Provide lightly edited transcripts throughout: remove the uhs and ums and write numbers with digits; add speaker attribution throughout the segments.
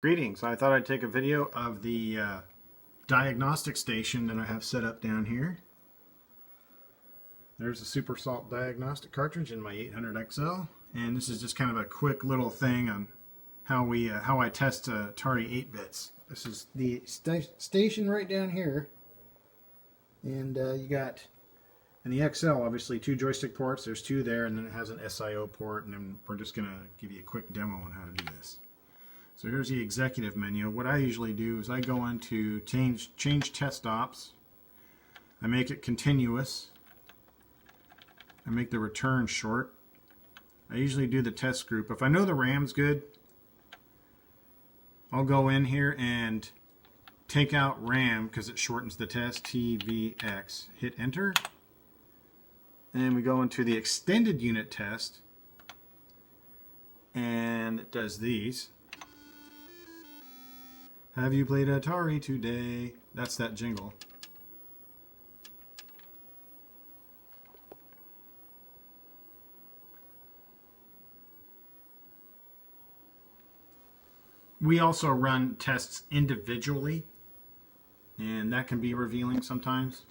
Speaker 1: Greetings. I thought I'd take a video of the diagnostic station that I have set up down here. There's a SuperSalt diagnostic cartridge in my 800XL, and this is just kind of a quick little thing on how I test Atari 8-bits. This is the station right down here, and you got in the XL obviously two joystick ports. There's two there, and then it has an SIO port, and then we're just going to give you a quick demo on how to do this. So here's the executive menu. What I usually do is I go into change test ops. I make it continuous. I make the return short. I usually do the test group. If I know the RAM's good, I'll go in here and take out RAM because it shortens the test, TVX. Hit enter. And then we go into the extended unit test, and it does these. Have you played Atari today? That's that jingle. We also run tests individually, and that can be revealing sometimes.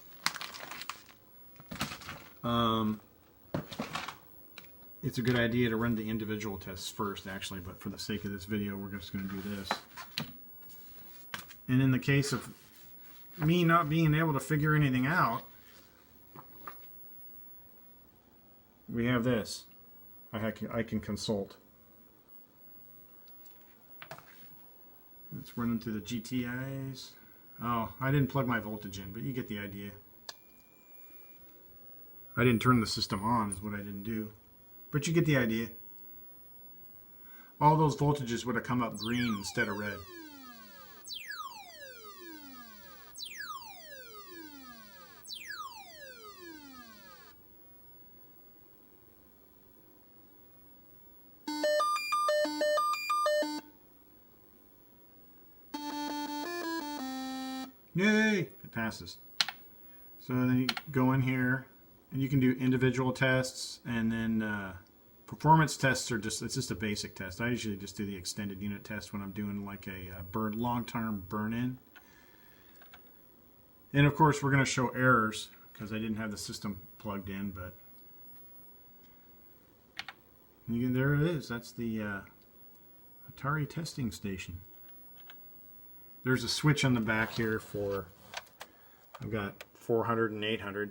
Speaker 1: It's a good idea to run the individual tests first, actually, but for the sake of this video, we're just going to do this. And in the case of me not being able to figure anything out, we have this. I can consult. It's running through the GTIs. Oh, I didn't plug my voltage in, but you get the idea. I didn't turn the system on is what I didn't do. But you get the idea. All those voltages would have come up green instead of red. Yay! It passes. So then you go in here and you can do individual tests, and then performance tests are it's just a basic test. I usually just do the extended unit test when I'm doing like a long-term burn-in. And of course we're going to show errors because I didn't have the system plugged in, but there it is. That's the Atari testing station. There's a switch on the back here for, I've got 400 and 800,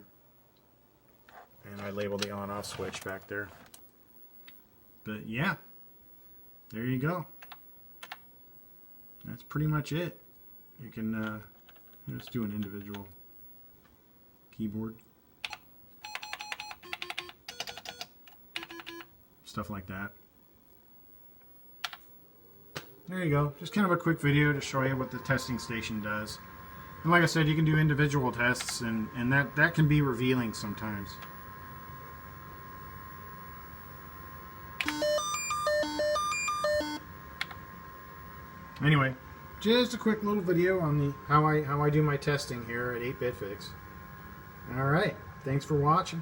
Speaker 1: and I labeled the on-off switch back there. But yeah, there you go. That's pretty much it. You can, let's do an individual keyboard. Stuff like that. There you go. Just kind of a quick video to show you what the testing station does. And like I said, you can do individual tests, and that can be revealing sometimes. Anyway, just a quick little video on the how I do my testing here at 8-Bit Fix. All right, thanks for watching.